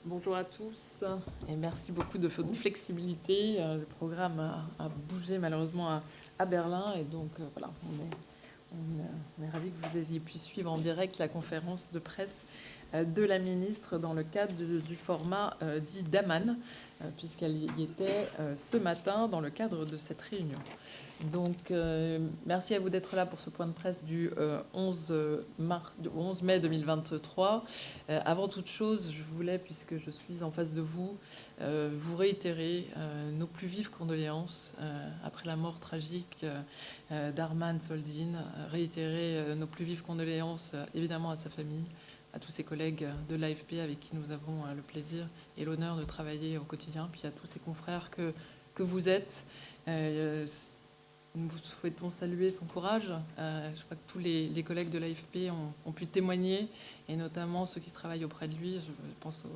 Bonjour à tous et merci beaucoup de votre flexibilité. Le programme a bougé malheureusement à Berlin et donc voilà, on est ravis que vous ayez pu suivre en direct la conférence de presse de la ministre dans le cadre du format dit d'Aman, puisqu'elle y était ce matin dans le cadre de cette réunion. Donc, merci à vous d'être là pour ce point de presse du 11 mai 2023. Avant toute chose, je voulais, puisque je suis en face de vous, vous réitérer nos plus vives condoléances après la mort tragique d'Arman Soldin, réitérer nos plus vives condoléances évidemment à sa famille, à tous ses collègues de l'AFP avec qui nous avons le plaisir et l'honneur de travailler au quotidien, puis à tous ses confrères que vous êtes. Nous souhaitons saluer son courage. Je crois que tous les collègues de l'AFP ont pu témoigner, et notamment ceux qui travaillent auprès de lui. Je pense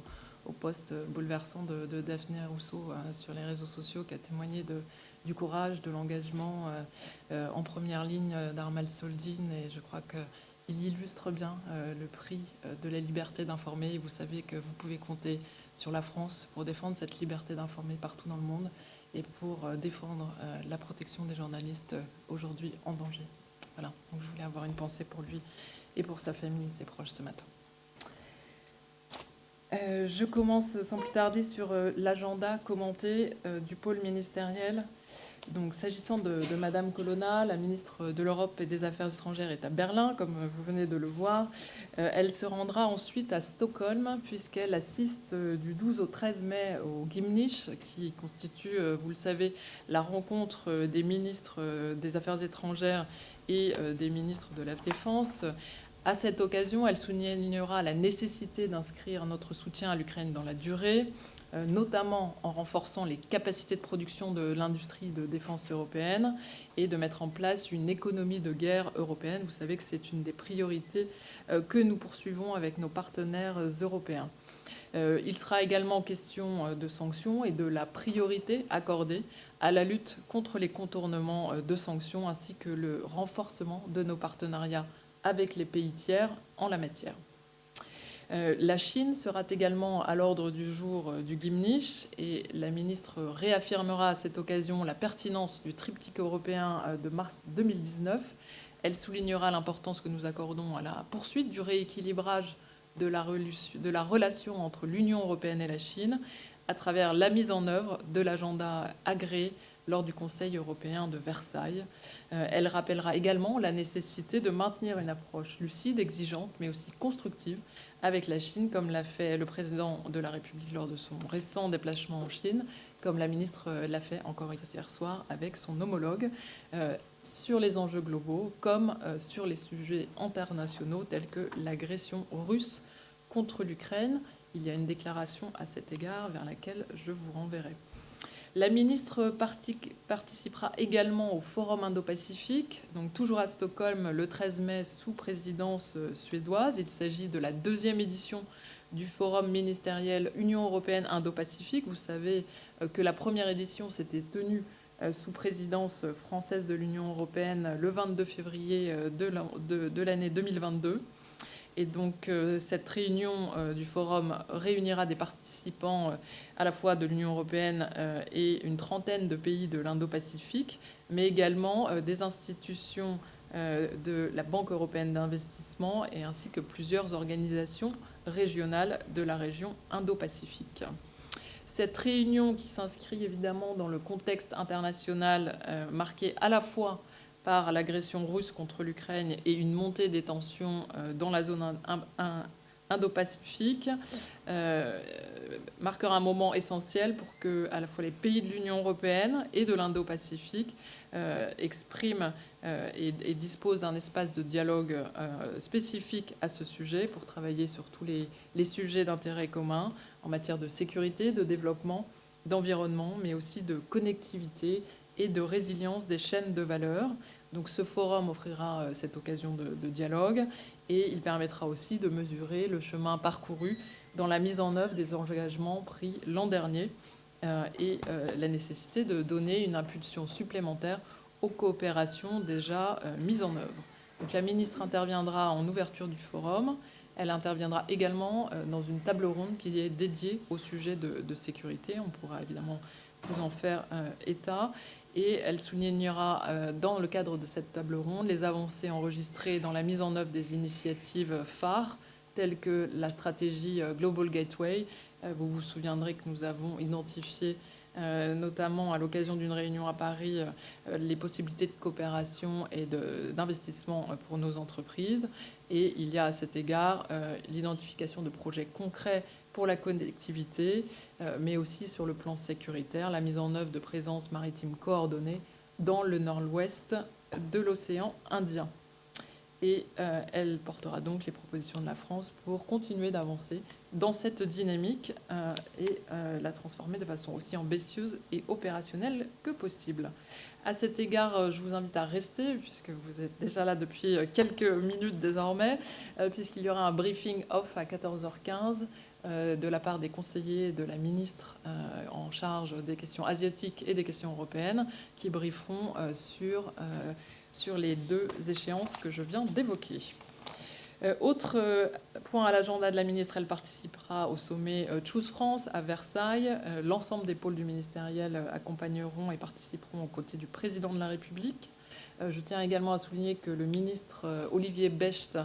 au post bouleversant de Daphné Rousseau sur les réseaux sociaux, qui a témoigné du courage, de l'engagement en première ligne d'Arman Soldin. Et je crois qu'il illustre bien le prix de la liberté d'informer. Et vous savez que vous pouvez compter sur la France pour défendre cette liberté d'informer partout dans le monde et pour défendre la protection des journalistes aujourd'hui en danger. Voilà, donc je voulais avoir une pensée pour lui et pour sa famille et ses proches ce matin. Je commence sans plus tarder sur l'agenda commenté du pôle ministériel. Donc, s'agissant de Madame Colonna, la ministre de l'Europe et des Affaires étrangères est à Berlin, comme vous venez de le voir. Elle se rendra ensuite à Stockholm, puisqu'elle assiste du 12 au 13 mai au Gimnich, qui constitue, vous le savez, la rencontre des ministres des Affaires étrangères et des ministres de la Défense. À cette occasion, elle soulignera la nécessité d'inscrire notre soutien à l'Ukraine dans la durée, notamment en renforçant les capacités de production de l'industrie de défense européenne et de mettre en place une économie de guerre européenne. Vous savez que c'est une des priorités que nous poursuivons avec nos partenaires européens. Il sera également question de sanctions et de la priorité accordée à la lutte contre les contournements de sanctions ainsi que le renforcement de nos partenariats avec les pays tiers en la matière. La Chine sera également à l'ordre du jour du Gimnich et la ministre réaffirmera à cette occasion la pertinence du triptyque européen de mars 2019. Elle soulignera l'importance que nous accordons à la poursuite du rééquilibrage de la relation entre l'Union européenne et la Chine à travers la mise en œuvre de l'agenda agréé lors du Conseil européen de Versailles. Elle rappellera également la nécessité de maintenir une approche lucide, exigeante, mais aussi constructive avec la Chine, comme l'a fait le président de la République lors de son récent déplacement en Chine, comme la ministre l'a fait encore hier soir avec son homologue, sur les enjeux globaux comme sur les sujets internationaux tels que l'agression russe contre l'Ukraine. Il y a une déclaration à cet égard vers laquelle je vous renverrai. La ministre participera également au Forum Indo-Pacifique, donc toujours à Stockholm le 13 mai sous présidence suédoise. Il s'agit de la deuxième édition du Forum ministériel Union européenne Indo-Pacifique. Vous savez que la première édition s'était tenue sous présidence française de l'Union européenne le 22 février de l'année 2022. Et donc cette réunion du forum réunira des participants à la fois de l'Union européenne et une trentaine de pays de l'Indo-Pacifique, mais également des institutions de la Banque européenne d'investissement et ainsi que plusieurs organisations régionales de la région Indo-Pacifique. Cette réunion, qui s'inscrit évidemment dans le contexte international marqué à la fois par l'agression russe contre l'Ukraine et une montée des tensions dans la zone Indo-Pacifique, marquera un moment essentiel pour que à la fois les pays de l'Union européenne et de l'Indo-Pacifique expriment et disposent d'un espace de dialogue spécifique à ce sujet pour travailler sur tous les sujets d'intérêt commun en matière de sécurité, de développement, d'environnement, mais aussi de connectivité et de résilience des chaînes de valeur. Donc ce forum offrira cette occasion de dialogue et il permettra aussi de mesurer le chemin parcouru dans la mise en œuvre des engagements pris l'an dernier et la nécessité de donner une impulsion supplémentaire aux coopérations déjà mises en œuvre. Donc la ministre interviendra en ouverture du forum. Elle interviendra également dans une table ronde qui est dédiée au sujet de sécurité. On pourra évidemment vous en faire état. Et elle soulignera dans le cadre de cette table ronde les avancées enregistrées dans la mise en œuvre des initiatives phares telles que la stratégie Global Gateway. Vous vous souviendrez que nous avons identifié notamment à l'occasion d'une réunion à Paris, les possibilités de coopération et d'investissement pour nos entreprises. Et il y a à cet égard l'identification de projets concrets pour la connectivité, mais aussi sur le plan sécuritaire, la mise en œuvre de présences maritimes coordonnées dans le nord-ouest de l'océan Indien. Et elle portera donc les propositions de la France pour continuer d'avancer dans cette dynamique et la transformer de façon aussi ambitieuse et opérationnelle que possible. À cet égard, je vous invite à rester, puisque vous êtes déjà là depuis quelques minutes désormais, puisqu'il y aura un briefing off à 14h15 de la part des conseillers de la ministre en charge des questions asiatiques et des questions européennes, qui brieferont sur les deux échéances que je viens d'évoquer. Autre point à l'agenda de la ministre, elle participera au sommet Choose France à Versailles. L'ensemble des pôles du ministériel accompagneront et participeront aux côtés du président de la République. Je tiens également à souligner que le ministre Olivier Becht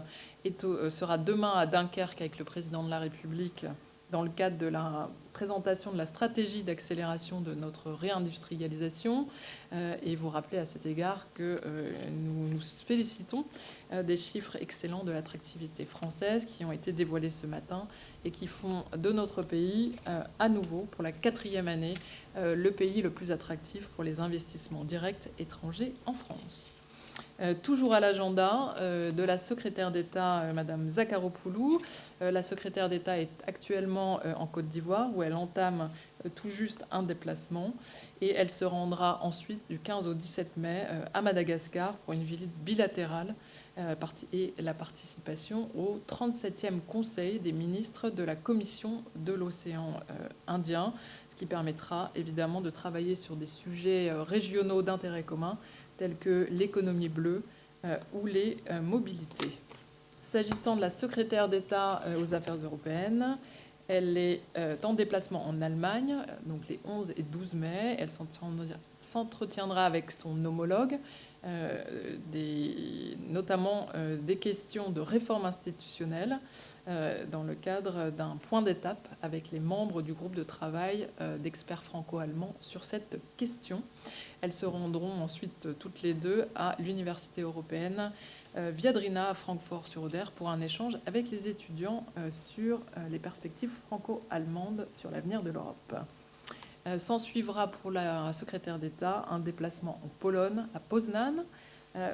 sera demain à Dunkerque avec le président de la République dans le cadre de la présentation de la stratégie d'accélération de notre réindustrialisation. Et vous rappelez à cet égard que nous nous félicitons des chiffres excellents de l'attractivité française qui ont été dévoilés ce matin et qui font de notre pays, à nouveau, pour la 4e année, le pays le plus attractif pour les investissements directs étrangers en France. Toujours à l'agenda de la secrétaire d'État, Madame Zakharopoulou. La secrétaire d'État est actuellement en Côte d'Ivoire où elle entame tout juste un déplacement et elle se rendra ensuite du 15 au 17 mai à Madagascar pour une visite bilatérale et la participation au 37e Conseil des ministres de la Commission de l'océan Indien, ce qui permettra évidemment de travailler sur des sujets régionaux d'intérêt commun tels que l'économie bleue ou les mobilités. S'agissant de la secrétaire d'État aux affaires européennes, elle est en déplacement en Allemagne, donc les 11 et 12 mai. Elle s'entretiendra avec son homologue, notamment des questions de réforme institutionnelle dans le cadre d'un point d'étape avec les membres du groupe de travail d'experts franco-allemands sur cette question. Elles se rendront ensuite toutes les deux à l'Université européenne Viadrina à Francfort-sur-Oder pour un échange avec les étudiants sur les perspectives franco-allemandes sur l'avenir de l'Europe. S'en suivra pour la secrétaire d'État un déplacement en Pologne, à Poznań,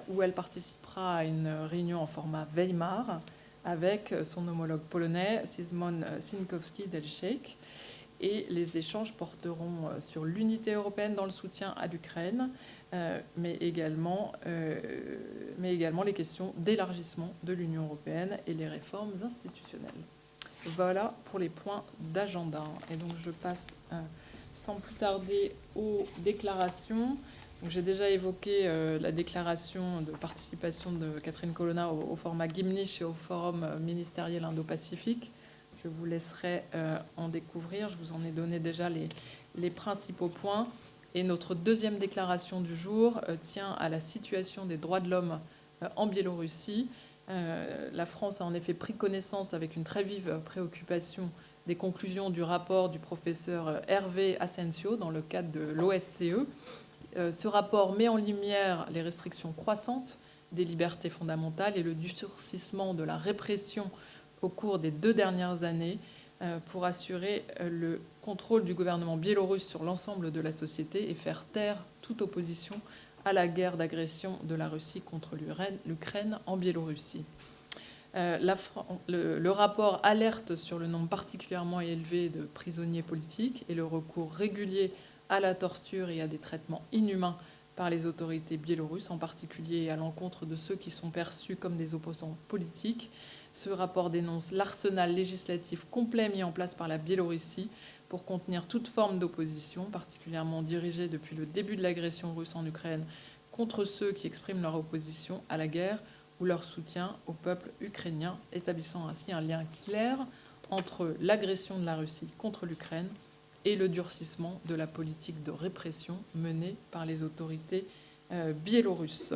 où elle participera à une réunion en format Weimar avec son homologue polonais, Szymon Sinkowski-Delszek. Et les échanges porteront sur l'unité européenne dans le soutien à l'Ukraine, mais également les questions d'élargissement de l'Union européenne et les réformes institutionnelles. Voilà pour les points d'agenda. Et donc je passe sans plus tarder aux déclarations. J'ai déjà évoqué la déclaration de participation de Catherine Colonna au format Gimnich et au forum ministériel Indo-Pacifique. Je vous laisserai en découvrir. Je vous en ai donné déjà les principaux points. Et notre deuxième déclaration du jour tient à la situation des droits de l'homme en Biélorussie. La France a en effet pris connaissance avec une très vive préoccupation des conclusions du rapport du professeur Hervé Asensio dans le cadre de l'OSCE. Ce rapport met en lumière les restrictions croissantes des libertés fondamentales et le durcissement de la répression au cours des 2 dernières années pour assurer le contrôle du gouvernement biélorusse sur l'ensemble de la société et faire taire toute opposition à la guerre d'agression de la Russie contre l'Ukraine en Biélorussie. Le rapport alerte sur le nombre particulièrement élevé de prisonniers politiques et le recours régulier à la torture et à des traitements inhumains par les autorités biélorusses, en particulier à l'encontre de ceux qui sont perçus comme des opposants politiques. Ce rapport dénonce l'arsenal législatif complet mis en place par la Biélorussie pour contenir toute forme d'opposition, particulièrement dirigée depuis le début de l'agression russe en Ukraine contre ceux qui expriment leur opposition à la guerre ou leur soutien au peuple ukrainien, établissant ainsi un lien clair entre l'agression de la Russie contre l'Ukraine et le durcissement de la politique de répression menée par les autorités biélorusses.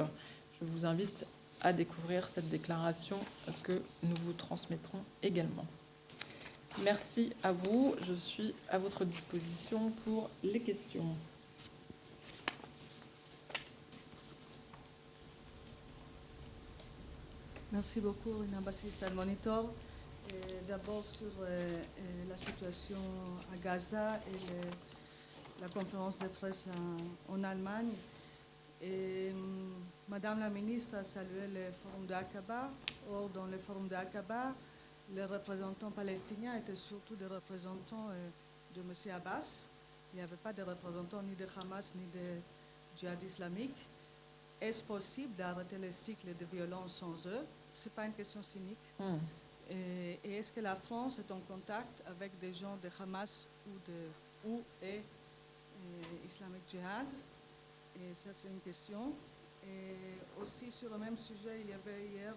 Je vous invite à découvrir cette déclaration que nous vous transmettrons également. Merci à vous. Je suis à votre disposition pour les questions. Merci beaucoup, Rina Bassista, le Monitor. D'abord sur la situation à Gaza et la conférence de presse en Allemagne. Madame la ministre a salué le forum de Aqaba. Or, dans le forum de Aqaba, les représentants palestiniens étaient surtout des représentants de M. Abbas. Il n'y avait pas de représentants ni de Hamas ni de djihad islamique. Est-ce possible d'arrêter le cycle de violence sans eux? Ce n'est pas une question cynique. Et est-ce que la France est en contact avec des gens de Hamas ou Islamic Jihad? Et ça, c'est une question. Et aussi, sur le même sujet, il y avait hier,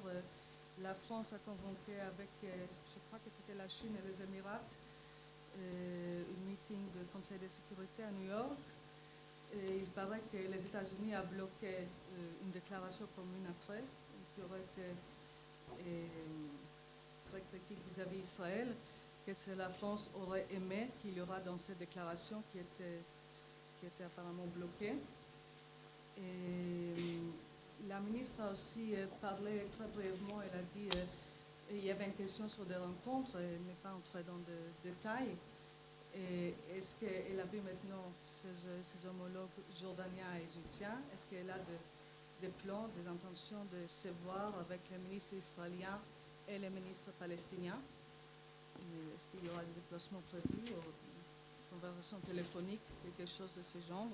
la France a convoqué avec, je crois que c'était la Chine et les Émirats, une meeting du Conseil de sécurité à New York. Et il paraît que les États-Unis ont bloqué une déclaration commune après, qui aurait été très critique vis-à-vis d'Israël, que la France aurait aimé qu'il y aura dans cette déclaration qui était apparemment bloquée. Et la ministre a aussi parlé très brièvement, elle a dit il y avait une question sur des rencontres, elle n'est pas entrée dans des détails. Et est-ce qu'elle a vu maintenant ses homologues jordaniens et égyptiens? Est-ce qu'elle a des plans, des intentions de se voir avec les ministres israéliens et les ministres palestiniens? Est-ce qu'il y aura des déplacements prévus ou une conversation téléphonique, quelque chose de ce genre?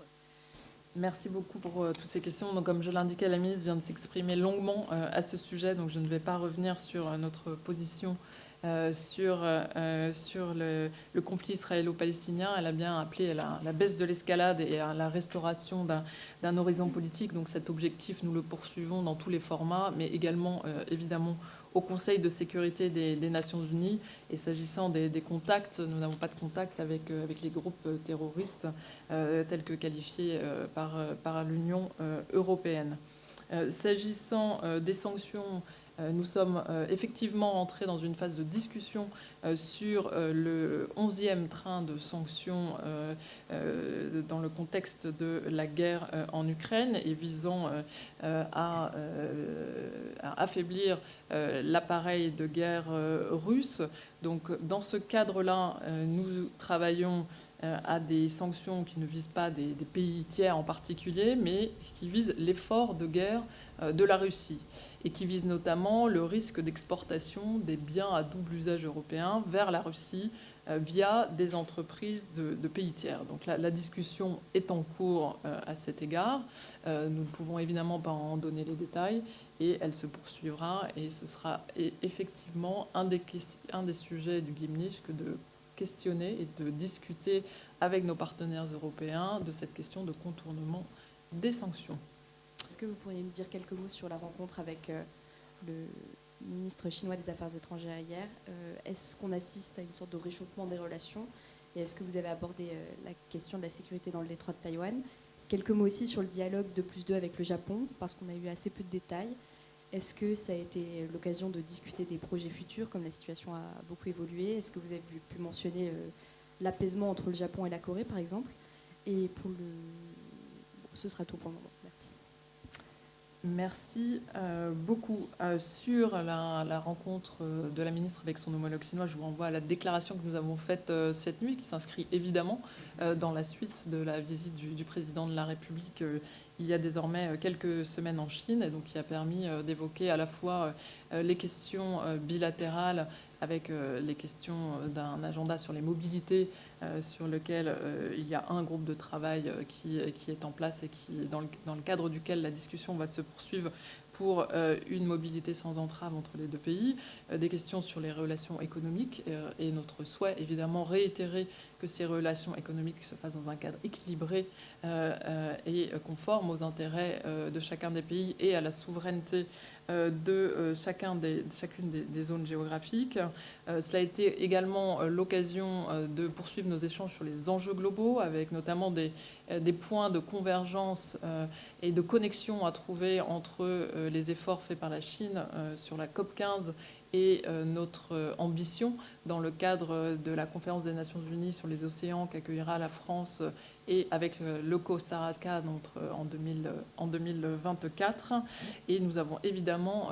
Merci beaucoup pour toutes ces questions. Donc, comme je l'indiquais, la ministre vient de s'exprimer longuement à ce sujet, donc je ne vais pas revenir sur notre position sur le conflit israélo-palestinien. Elle a bien appelé à la baisse de l'escalade et à la restauration d'un horizon politique. Donc cet objectif, nous le poursuivons dans tous les formats, mais également évidemment au Conseil de sécurité des Nations Unies. Et s'agissant des contacts, nous n'avons pas de contact avec les groupes terroristes tels que qualifiés par l'Union européenne. S'agissant des sanctions, nous sommes effectivement entrés dans une phase de discussion sur le 11e train de sanctions dans le contexte de la guerre en Ukraine et visant à affaiblir l'appareil de guerre russe. Donc, dans ce cadre-là, nous travaillons à des sanctions qui ne visent pas des pays tiers en particulier, mais qui visent l'effort de guerre de la Russie et qui visent notamment le risque d'exportation des biens à double usage européens vers la Russie via des entreprises de pays tiers. Donc la discussion est en cours à cet égard. Nous ne pouvons évidemment pas en donner les détails et elle se poursuivra et ce sera effectivement un des sujets du Gimnich que de questionner et de discuter avec nos partenaires européens de cette question de contournement des sanctions. Est-ce que vous pourriez me dire quelques mots sur la rencontre avec le ministre chinois des Affaires étrangères hier? Est-ce qu'on assiste à une sorte de réchauffement des relations? Et est-ce que vous avez abordé la question de la sécurité dans le détroit de Taïwan? Quelques mots aussi sur le dialogue 2+2 avec le Japon, parce qu'on a eu assez peu de détails. Est-ce que ça a été l'occasion de discuter des projets futurs, comme la situation a beaucoup évolué? Est-ce que vous avez pu mentionner l'apaisement entre le Japon et la Corée, par exemple? Et ce sera tout pour le moment. Merci. Merci beaucoup. Sur la rencontre de la ministre avec son homologue chinois, je vous renvoie à la déclaration que nous avons faite cette nuit, qui s'inscrit évidemment dans la suite de la visite du président de la République il y a désormais quelques semaines en Chine, et donc qui a permis d'évoquer à la fois les questions bilatérales avec les questions d'un agenda sur les mobilités sur lequel il y a un groupe de travail qui est en place et qui, dans le cadre duquel la discussion va se poursuivre pour une mobilité sans entrave entre les deux pays, des questions sur les relations économiques et notre souhait évidemment réitérer que ces relations économiques se fassent dans un cadre équilibré et conforme aux intérêts de chacun des pays et à la souveraineté de chacune des zones géographiques. Cela a été également l'occasion de poursuivre nos échanges sur les enjeux globaux, avec notamment des points de convergence et de connexion à trouver entre les efforts faits par la Chine sur la COP15 et notre ambition dans le cadre de la conférence des Nations Unies sur les océans qu'accueillera la France et avec le Costa Rica en 2024. Et nous avons évidemment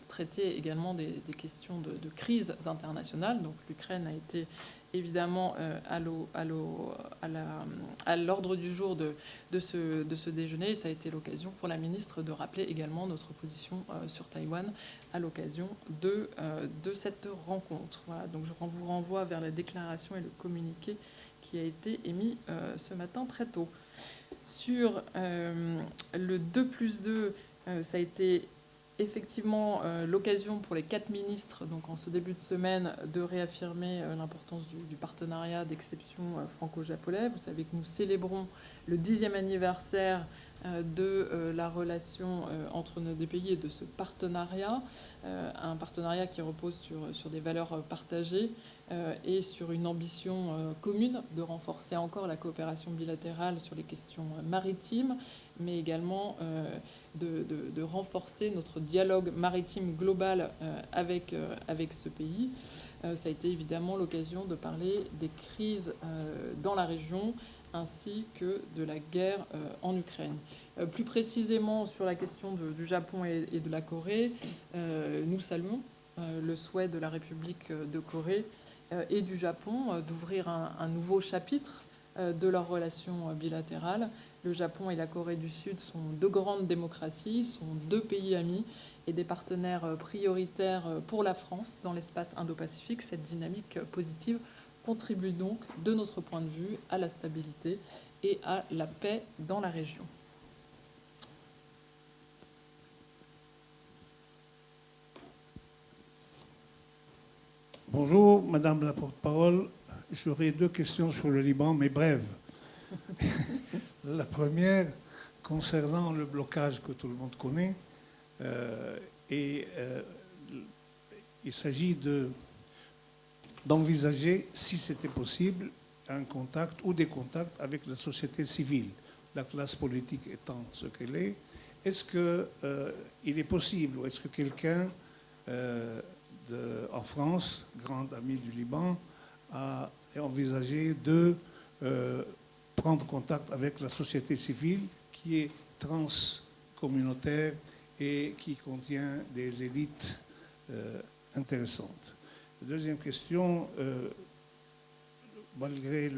traité également des questions de crises internationales. Donc l'Ukraine a été évidemment à l'ordre du jour de ce déjeuner. Et ça a été l'occasion pour la ministre de rappeler également notre position sur Taïwan à l'occasion de cette rencontre. Voilà, donc je vous renvoie vers la déclaration et le communiqué qui a été émis ce matin très tôt. Sur le 2+2, ça a été effectivement l'occasion pour les 4 ministres, donc en ce début de semaine, de réaffirmer l'importance du partenariat d'exception franco-japonais. Vous savez que nous célébrons le 10e anniversaire de la relation entre nos deux pays et de ce partenariat, un partenariat qui repose sur des valeurs partagées et sur une ambition commune de renforcer encore la coopération bilatérale sur les questions maritimes, mais également de renforcer notre dialogue maritime global avec ce pays. Ça a été évidemment l'occasion de parler des crises dans la région, ainsi que de la guerre en Ukraine. Plus précisément sur la question du Japon et de la Corée, nous saluons le souhait de la République de Corée et du Japon d'ouvrir un nouveau chapitre de leurs relations bilatérales. Le Japon et la Corée du Sud sont 2 grandes démocraties, sont 2 pays amis et des partenaires prioritaires pour la France dans l'espace Indo-Pacifique. Cette dynamique positive contribue donc, de notre point de vue, à la stabilité et à la paix dans la région. Bonjour, Madame la porte-parole. J'aurais 2 questions sur le Liban, mais brèves. La première, concernant le blocage que tout le monde connaît, il s'agit d'envisager, si c'était possible, un contact ou des contacts avec la société civile, la classe politique étant ce qu'elle est. Est-ce qu'il est possible, ou est-ce que quelqu'un en France, grand ami du Liban, a envisagé de prendre contact avec la société civile qui est transcommunautaire et qui contient des élites intéressantes. Deuxième question, malgré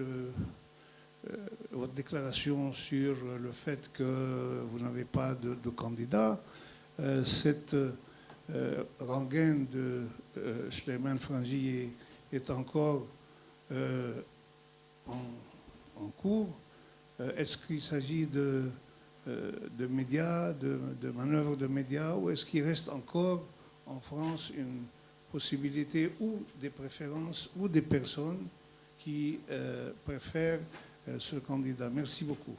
votre déclaration sur le fait que vous n'avez pas de candidat, cette rengaine de Souleymane Frangi est encore en cours. Est-ce qu'il s'agit de médias, de manœuvres de médias, ou est-ce qu'il reste encore en France une possibilité ou des préférences ou des personnes qui préfèrent ce candidat? Merci beaucoup.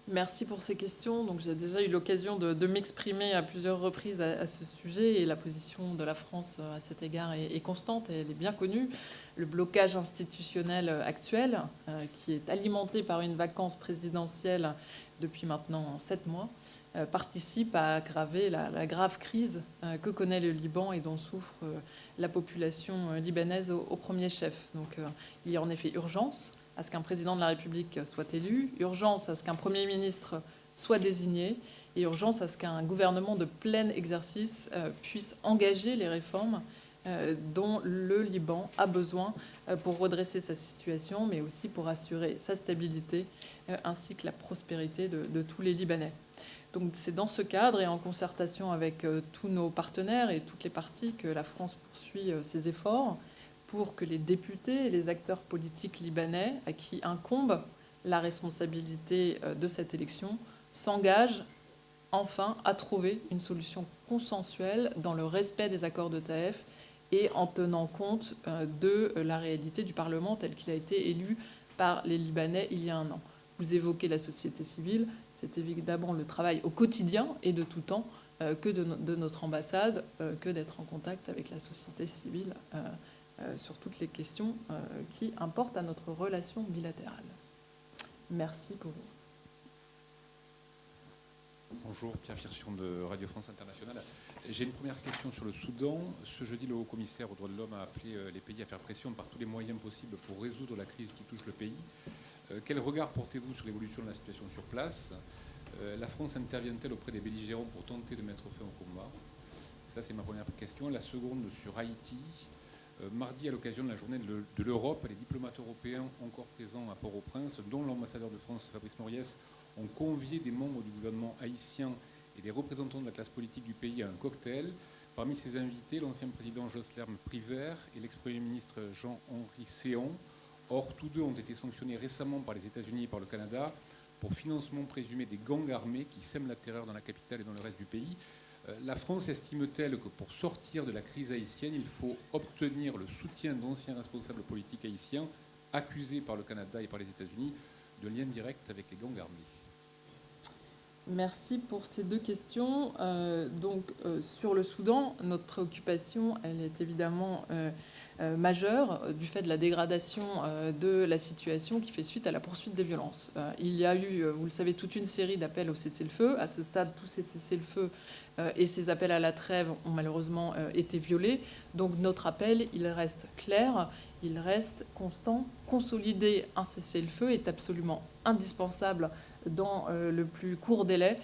Merci pour ces questions. Donc, j'ai déjà eu l'occasion de m'exprimer à plusieurs reprises à ce sujet, et la position de la France à cet égard est constante et elle est bien connue. Le blocage institutionnel actuel, qui est alimenté par une vacance présidentielle depuis maintenant 7 mois, participe à aggraver la grave crise que connaît le Liban et dont souffre la population libanaise au premier chef. Donc, il y a en effet urgence à ce qu'un président de la République soit élu, urgence à ce qu'un Premier ministre soit désigné, et urgence à ce qu'un gouvernement de plein exercice puisse engager les réformes dont le Liban a besoin pour redresser sa situation, mais aussi pour assurer sa stabilité ainsi que la prospérité de tous les Libanais. Donc c'est dans ce cadre et en concertation avec tous nos partenaires et toutes les parties que la France poursuit ses efforts pour que les députés et les acteurs politiques libanais, à qui incombe la responsabilité de cette élection, s'engagent enfin à trouver une solution consensuelle dans le respect des accords de Taïf et en tenant compte de la réalité du Parlement tel qu'il a été élu par les Libanais il y a un an. Vous évoquez la société civile, c'est évidemment le travail au quotidien et de tout temps que de notre ambassade, que d'être en contact avec la société civile sur toutes les questions qui importent à notre relation bilatérale. Merci pour vous. Bonjour, Pierre Firsion de Radio France Internationale. J'ai une première question sur le Soudan. Ce jeudi, le haut-commissaire aux droits de l'homme a appelé les pays à faire pression par tous les moyens possibles pour résoudre la crise qui touche le pays. Quel regard portez-vous sur l'évolution de la situation sur place? La France intervient-elle auprès des belligérants pour tenter de mettre fin au combat? Ça, c'est ma première question. La seconde, sur Haïti. Mardi, à l'occasion de la journée de l'Europe, les diplomates européens encore présents à Port-au-Prince, dont l'ambassadeur de France, Fabrice Moriès, ont convié des membres du gouvernement haïtien et des représentants de la classe politique du pays à un cocktail. Parmi ces invités, l'ancien président Joslerme Privert et l'ex-premier ministre Jean-Henri Séon. Or, tous deux ont été sanctionnés récemment par les États-Unis et par le Canada pour financement présumé des gangs armés qui sèment la terreur dans la capitale et dans le reste du pays. La France estime-t-elle que pour sortir de la crise haïtienne, il faut obtenir le soutien d'anciens responsables politiques haïtiens accusés par le Canada et par les États-Unis de liens directs avec les gangs armés? Merci pour ces deux questions. Sur le Soudan, notre préoccupation, elle est évidemment majeure du fait de la dégradation de la situation qui fait suite à la poursuite des violences. Il y a eu, vous le savez, toute une série d'appels au cessez-le-feu. À ce stade, tous ces cessez-le-feu et ces appels à la trêve ont malheureusement été violés. Donc notre appel, il reste clair, il reste constant. Consolider un cessez-le-feu est absolument indispensable dans le plus court délai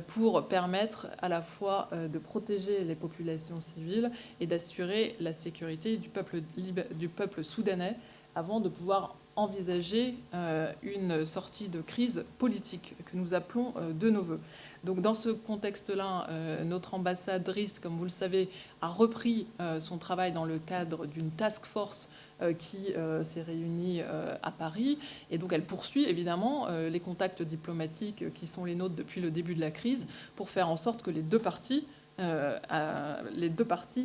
pour permettre à la fois de protéger les populations civiles et d'assurer la sécurité du peuple soudanais avant de pouvoir envisager une sortie de crise politique que nous appelons de nos voeux. Donc dans ce contexte-là, notre ambassadrice, comme vous le savez, a repris son travail dans le cadre d'une task force qui s'est réunie à Paris. Et donc elle poursuit évidemment les contacts diplomatiques qui sont les nôtres depuis le début de la crise pour faire en sorte que les deux parties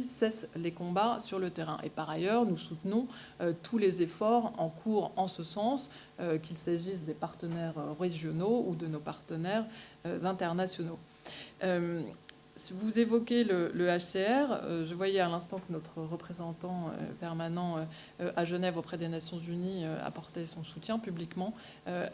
cessent les combats sur le terrain. Et par ailleurs, nous soutenons tous les efforts en cours en ce sens, qu'il s'agisse des partenaires régionaux ou de nos partenaires internationaux. Vous évoquez le HCR. Je voyais à l'instant que notre représentant permanent à Genève auprès des Nations Unies apportait son soutien publiquement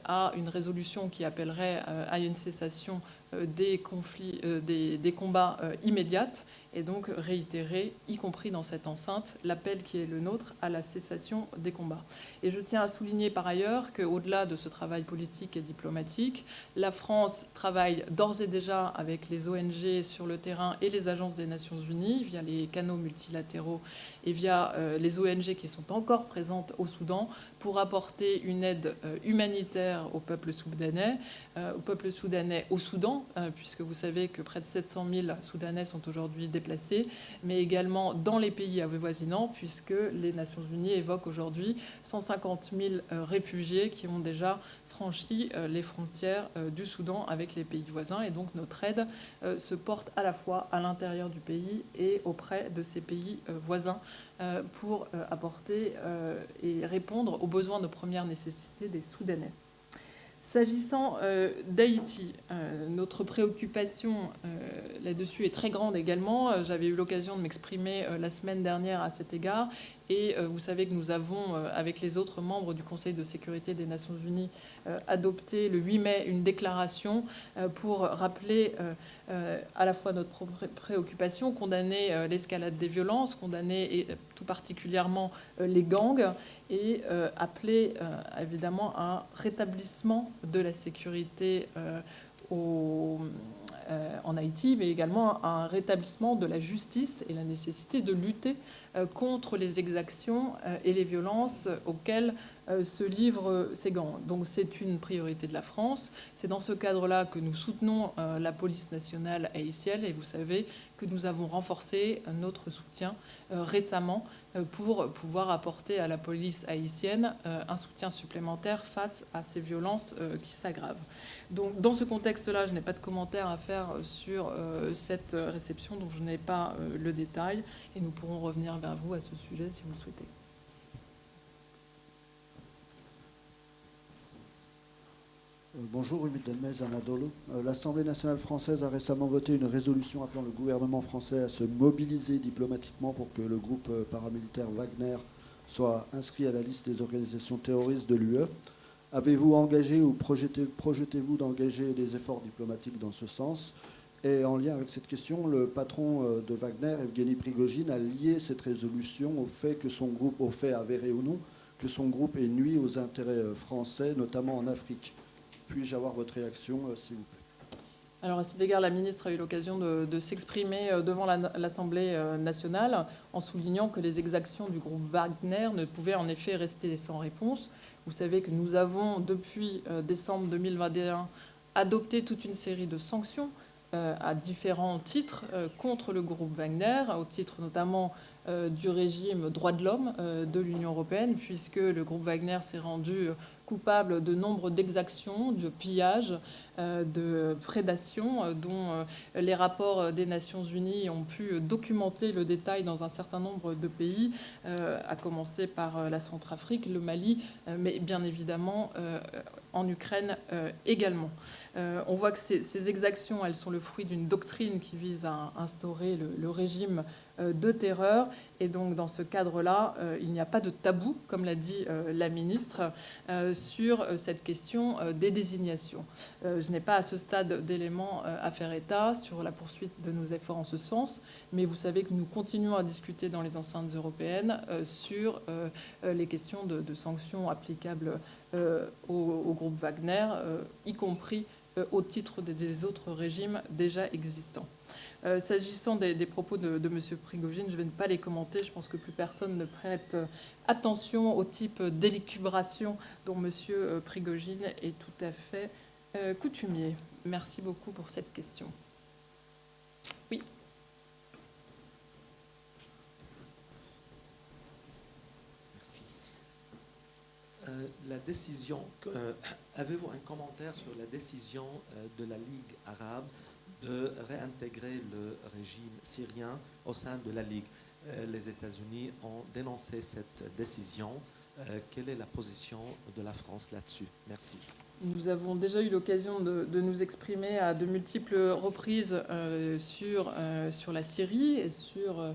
à une résolution qui appellerait à une cessation des conflits, des combats immédiates, et donc réitérer, y compris dans cette enceinte, l'appel qui est le nôtre à la cessation des combats. Et je tiens à souligner par ailleurs qu'au-delà de ce travail politique et diplomatique, la France travaille d'ores et déjà avec les ONG sur le terrain et les agences des Nations Unies via les canaux multilatéraux et via les ONG qui sont encore présentes au Soudan pour apporter une aide humanitaire au peuple soudanais au Soudan, puisque vous savez que près de 700 000 Soudanais sont aujourd'hui déplacés, mais également dans les pays avoisinants, puisque les Nations Unies évoquent aujourd'hui 150 000 réfugiés qui ont déjà franchi les frontières du Soudan avec les pays voisins. Et donc notre aide se porte à la fois à l'intérieur du pays et auprès de ces pays voisins pour apporter et répondre aux besoins de première nécessité des Soudanais. S'agissant d'Haïti, notre préoccupation là-dessus est très grande également. J'avais eu l'occasion de m'exprimer la semaine dernière à cet égard. Et vous savez que nous avons, avec les autres membres du Conseil de sécurité des Nations Unies, adopté le 8 mai une déclaration pour rappeler à la fois notre préoccupation, condamner l'escalade des violences, condamner et tout particulièrement les gangs, et appeler évidemment à un rétablissement de la sécurité en Haïti, mais également à un rétablissement de la justice et la nécessité de lutter contre les exactions et les violences auxquelles se livrent ces gangs. Donc c'est une priorité de la France. C'est dans ce cadre-là que nous soutenons la police nationale haïtienne, et vous savez que nous avons renforcé notre soutien récemment pour pouvoir apporter à la police haïtienne un soutien supplémentaire face à ces violences qui s'aggravent. Donc, dans ce contexte-là, je n'ai pas de commentaire à faire sur cette réception, dont je n'ai pas le détail, et nous pourrons revenir vers vous à ce sujet si vous le souhaitez. Bonjour, Rumi Delmez, Anadolu. L'Assemblée nationale française a récemment voté une résolution appelant le gouvernement français à se mobiliser diplomatiquement pour que le groupe paramilitaire Wagner soit inscrit à la liste des organisations terroristes de l'UE. Avez-vous engagé ou projetez-vous d'engager des efforts diplomatiques dans ce sens? Et en lien avec cette question, le patron de Wagner, Evgeny Prigojine, a lié cette résolution au fait que son groupe, au fait avéré ou non, que son groupe ait nui aux intérêts français, notamment en Afrique. Puis-je avoir votre réaction, s'il vous plaît? Alors, à cet égard, la ministre a eu l'occasion de s'exprimer devant l'Assemblée nationale en soulignant que les exactions du groupe Wagner ne pouvaient en effet rester sans réponse. Vous savez que nous avons, depuis décembre 2021, adopté toute une série de sanctions à différents titres contre le groupe Wagner, au titre notamment du régime droits de l'homme de l'Union européenne, puisque le groupe Wagner s'est rendu coupable de nombre d'exactions, de pillages, de prédations, dont les rapports des Nations Unies ont pu documenter le détail dans un certain nombre de pays, à commencer par la Centrafrique, le Mali, mais bien évidemment en Ukraine également. On voit que ces exactions, elles sont le fruit d'une doctrine qui vise à instaurer le régime de terreur. Et donc, dans ce cadre-là, il n'y a pas de tabou, comme l'a dit la ministre, sur cette question des désignations. Je n'ai pas à ce stade d'éléments à faire état sur la poursuite de nos efforts en ce sens, mais vous savez que nous continuons à discuter dans les enceintes européennes sur les questions de sanctions applicables au groupe Wagner, y compris au titre des autres régimes déjà existants. S'agissant des propos de M. Prigojine, je ne vais pas les commenter. Je pense que plus personne ne prête attention au type d'élucubration dont M. Prigojine est tout à fait coutumier. Merci beaucoup pour cette question. Oui. Merci. La décision, avez-vous un commentaire sur la décision de la Ligue arabe de réintégrer le régime syrien au sein de la Ligue? Les États-Unis ont dénoncé cette décision. Quelle est la position de la France là-dessus? Merci. Nous avons déjà eu l'occasion de nous exprimer à de multiples reprises sur la Syrie et sur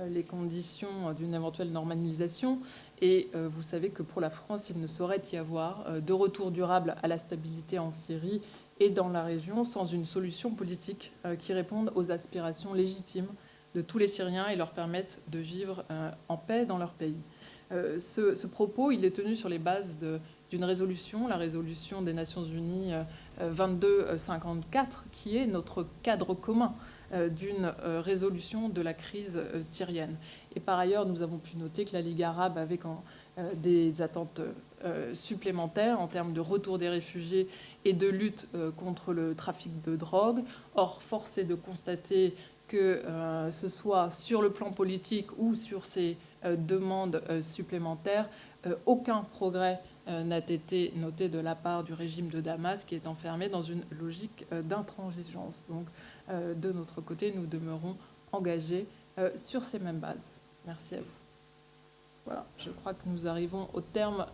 les conditions d'une éventuelle normalisation. Et vous savez que pour la France, il ne saurait y avoir de retour durable à la stabilité en Syrie et dans la région sans une solution politique qui réponde aux aspirations légitimes de tous les Syriens et leur permette de vivre en paix dans leur pays. Ce propos, il est tenu sur les bases d'une résolution, la résolution des Nations Unies 2254, qui est notre cadre commun d'une résolution de la crise syrienne. Et par ailleurs, nous avons pu noter que la Ligue arabe avait des attentes supplémentaires en termes de retour des réfugiés et de lutte contre le trafic de drogue. Or, force est de constater que ce soit sur le plan politique ou sur ces demandes supplémentaires, aucun progrès n'a été noté de la part du régime de Damas, qui est enfermé dans une logique d'intransigeance. Donc, de notre côté, nous demeurons engagés sur ces mêmes bases. Merci à vous. Voilà, je crois que nous arrivons au terme